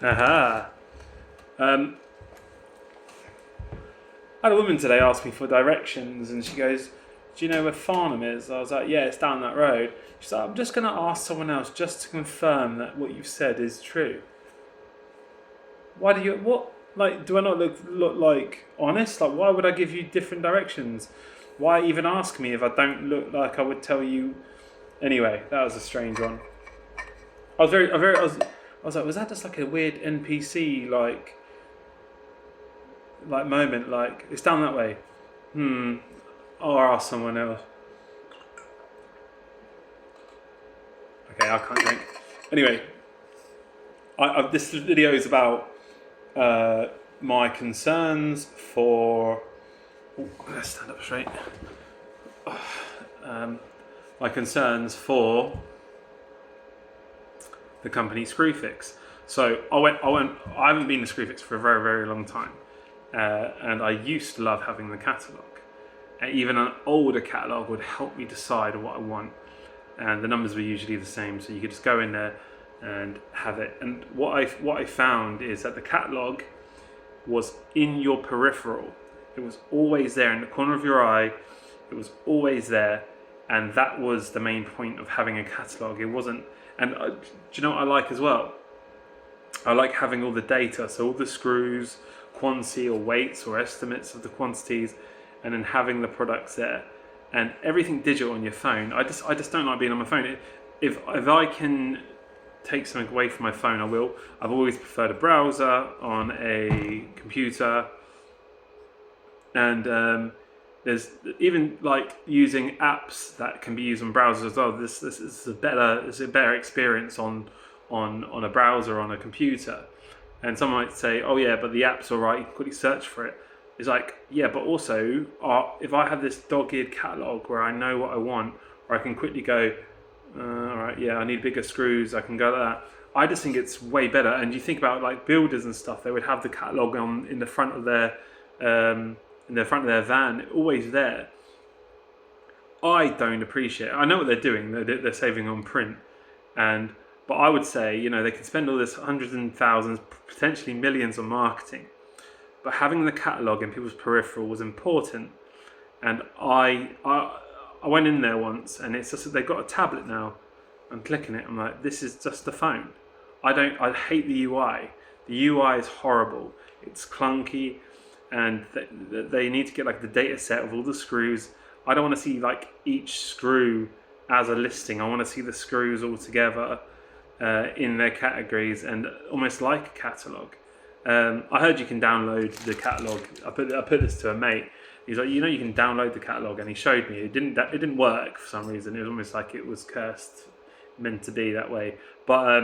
Aha. I had a woman today ask me for directions, and she goes, "Do you know where Farnham is?" I was like, "Yeah, it's down that road." She's like, "I'm just going to ask someone else just to confirm that what you've said is true." Why do you, what, like, do I not look like honest? Like, why would I give you different directions? Why even ask me if I don't look like I would tell you? Anyway, that was a strange one. I was like, was that just like a weird NPC like moment? Like, it's down that way. I'll ask someone else. Okay, I can't drink. Anyway, this video is about my concerns for. Oh, I'm gonna stand up straight. My concerns for the company Screwfix. So I haven't been to Screwfix for a very, very long time, and I used to love having the catalogue. Even an older catalogue would help me decide what I want, and the numbers were usually the same, so you could just go in there and have it. And what I found is that the catalogue was in your peripheral. It was always there in the corner of your eye. It was always there, and that was the main point of having a catalogue. It wasn't. And do you know what I like as well? I like having all the data, so all the screws, quantity or weights or estimates of the quantities, and then having the products there, and everything digital on your phone. I just don't like being on my phone. If I can take something away from my phone, I will. I've always preferred a browser on a computer, and there's even like using apps that can be used on browsers as well. This is a better experience on a browser on a computer. And someone might say, "Oh yeah, but the app's alright. You can quickly search for it." It's like, yeah, but also if I have this dog-eared catalogue where I know what I want, or I can quickly go, alright, yeah, I need bigger screws. I can go like that. I just think it's way better. And you think about like builders and stuff; they would have the catalogue in the front of their van, always there. I don't appreciate it. I know what they're doing. They're saving on print, but I would say, they can spend all this hundreds and thousands, potentially millions on marketing, but having the catalogue in people's peripheral was important. And I went in there once, and it's just that they've got a tablet now. I'm clicking it. I'm like, this is just a phone. I hate the UI. The UI is horrible. It's clunky. And they need to get like the data set of all the screws. I don't want to see like each screw as a listing. I want to see the screws all together in their categories and almost like a catalogue. I heard you can download the catalogue. I put this to a mate. He's like, you can download the catalogue, and he showed me. It didn't work for some reason. It was almost like it was cursed, meant to be that way. But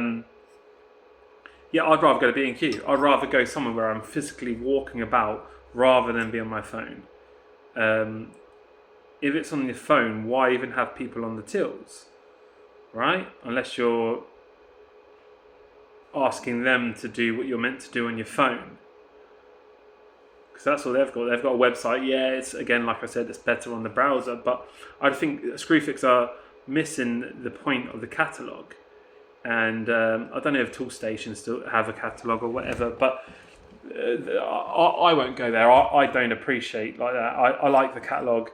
yeah, I'd rather go to B&Q. I'd rather go somewhere where I'm physically walking about rather than be on my phone. If it's on your phone, why even have people on the tills, right? Unless you're asking them to do what you're meant to do on your phone. Because that's all they've got. They've got a website. Yeah, it's, again, like I said, it's better on the browser. But I think Screwfix are missing the point of the catalogue. And I don't know if Toolstation still have a catalogue or whatever, but I won't go there. I don't appreciate like that. I like the catalogue,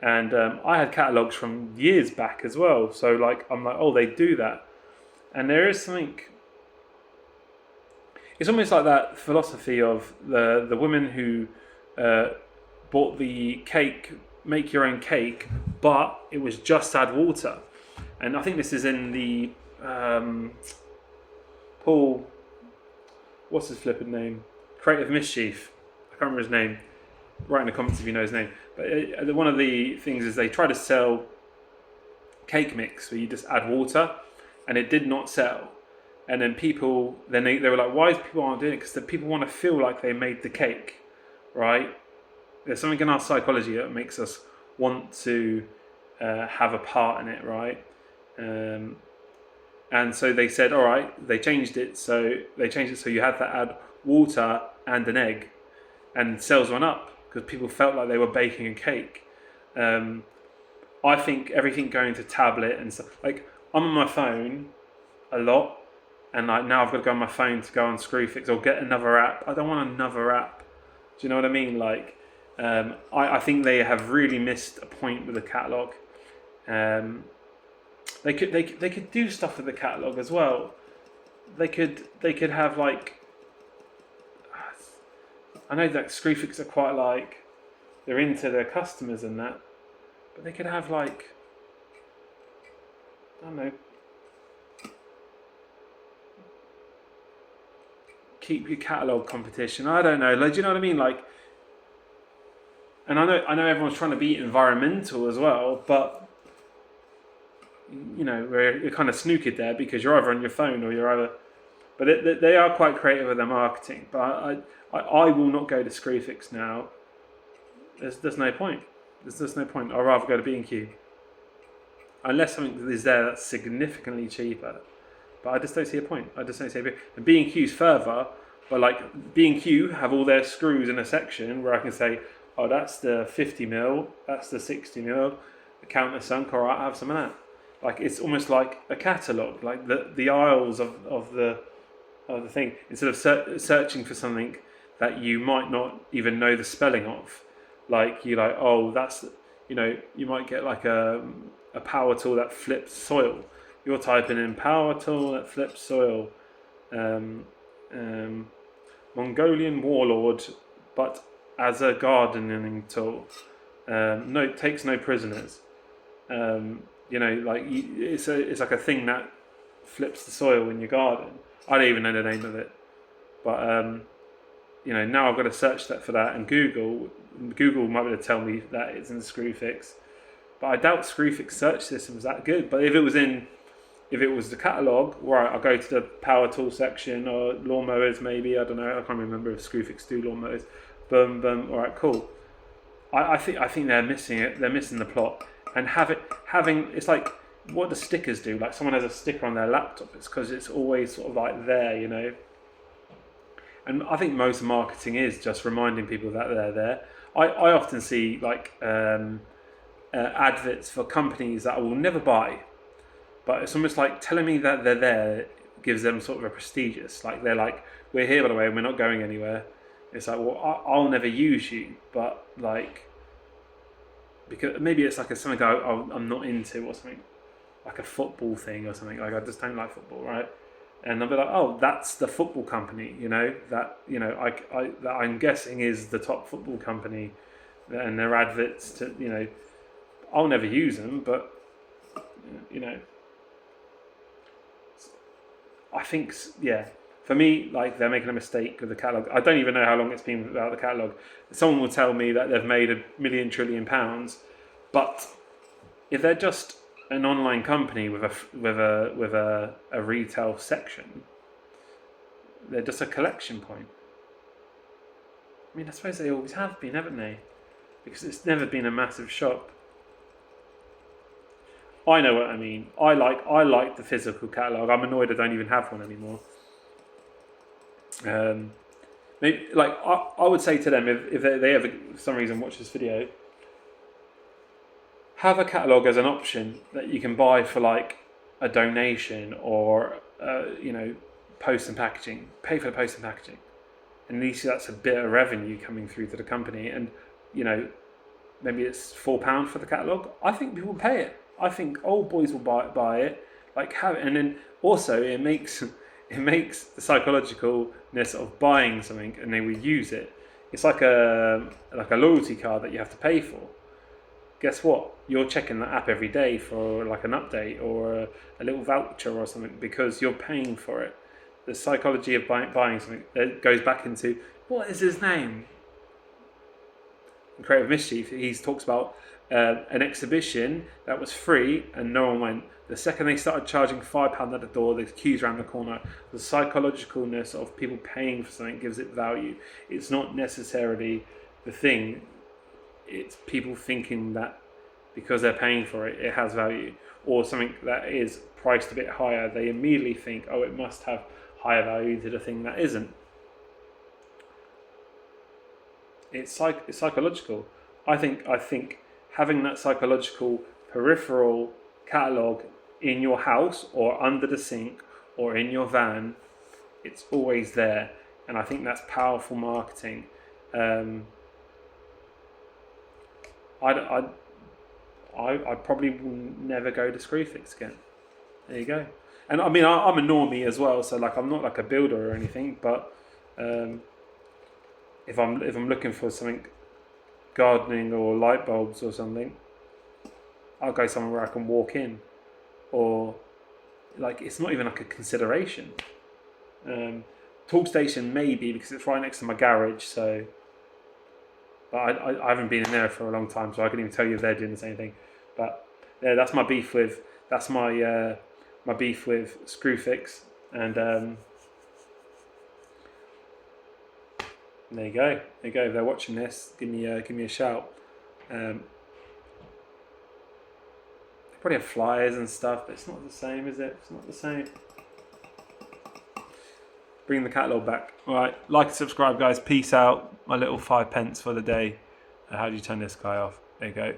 and I had catalogues from years back as well. So I'm like, oh, they do that, and there is something. It's almost like that philosophy of the woman who bought the cake, make your own cake, but it was just add water, and I think this is in the Paul. What's his flipping name? Creative Mischief. I can't remember his name. Write in the comments if you know his name. But one of the things is they try to sell cake mix where you just add water, and it did not sell. And then people, they were like, why is people aren't doing it? Because the people want to feel like they made the cake, right? There's something in our psychology that makes us want to have a part in it, right? And so they said, all right, they changed it so you had to add water and an egg, and sales went up because people felt like they were baking a cake. I think everything going to tablet and stuff, like I'm on my phone a lot, and like now I've got to go on my phone to go on Screwfix or get another app. I don't want another app. Do you know what I mean? Like, I think they have really missed a point with the catalog. They could do stuff with the catalog as well. They could have like, I know that Screwfix are quite like, they're into their customers and that, but they could have like, I don't know, keep your catalog competition. I don't know. Like, do you know what I mean? Like, and I know everyone's trying to be environmental as well, but you know, you're kind of snookered there because you're either on your phone or you're either. But they are quite creative with their marketing. But I will not go to Screwfix now. There's no point. There's no point. I'd rather go to B&Q. Unless something is there that's significantly cheaper. But I just don't see a point. I just don't see a point. And B&Q's further, but like B&Q have all their screws in a section where I can say, oh, that's the 50mm, that's the 60mm, the countersunk, all right, I have some of that. Like, it's almost like a catalogue, like the aisles of the thing. Instead of searching for something that you might not even know the spelling of, like you're like, oh, that's, you know, you might get like a power tool that flips soil. You're typing in power tool that flips soil, Mongolian warlord, but as a gardening tool. No, takes no prisoners. You know, like it's like a thing that flips the soil in your garden. I don't even know the name of it, but you know, now I've got to search that for that, and Google might be able to tell me that it's in Screwfix, but I doubt Screwfix search system was that good. But if it was the catalogue, right, I'll go to the power tool section or lawnmowers maybe. I don't know. I can't remember if Screwfix do lawnmowers. Boom, boom. All right, cool. I think they're missing it. They're missing the plot. And having it's like what the stickers do. Like someone has a sticker on their laptop. It's because it's always sort of like there, you know. And I think most marketing is just reminding people that they're there. I often see like adverts for companies that I will never buy, but it's almost like telling me that they're there gives them sort of a prestigious. Like they're like, we're here by the way, and we're not going anywhere. It's like, well, I'll never use you, but like, because maybe it's like something I'm not into or something, like a football thing or something. Like I just don't like football, right? And I'll be like, oh, that's the football company, you know, that, you know, that I'm guessing is the top football company, and their adverts to, you know, I'll never use them, but you know, I think, yeah. For me, like, they're making a mistake with the catalogue. I don't even know how long it's been without the catalogue. Someone will tell me that they've made £1 million trillion, but if they're just an online company with a retail section, they're just a collection point. I mean, I suppose they always have been, haven't they? Because it's never been a massive shop. I know what I mean. I like the physical catalogue. I'm annoyed I don't even have one anymore. Maybe, like I would say to them, if they ever for some reason watch this video, have a catalogue as an option that you can buy for like a donation or you know, post and packaging. Pay for the post and packaging, and at least that's a bit of revenue coming through to the company. And you know, maybe it's £4 for the catalogue. I think people will pay it. I think old boys will buy it. Like have it, and then also it makes the psychologicalness of buying something, and they will use it. It's like a loyalty card that you have to pay for. Guess what? You're checking that app every day for like an update or a little voucher or something because you're paying for it. The psychology of buying something, it goes back into, what is his name? In Creative Mischief, he talks about an exhibition that was free and no one went. The second they started charging £5 at the door, the queues around the corner. The psychologicalness of people paying for something gives it value. It's not necessarily the thing. It's people thinking that because they're paying for it, it has value. Or something that is priced a bit higher, they immediately think, oh, it must have higher value to the thing that isn't. It's psychological. I think having that psychological peripheral catalogue in your house or under the sink or in your van, it's always there. And I think that's powerful marketing. I probably will never go to Screwfix again. There you go. And I mean, I'm a normie as well, so like I'm not like a builder or anything. But if I'm looking for something gardening or light bulbs or something, I'll go somewhere where I can walk in, or like it's not even like a consideration. Talkstation maybe because it's right next to my garage, so. But I haven't been in there for a long time, so I couldn't even tell you if they're doing the same thing. But yeah, that's my beef with my beef with Screwfix, and there you go. If they're watching this, give me a shout. They probably have flyers and stuff, but it's not the same, is it? It's not the same. Bring the catalogue back. All right, like and subscribe, guys. Peace out. My little 5 pence for the day. How do you turn this guy off? There you go.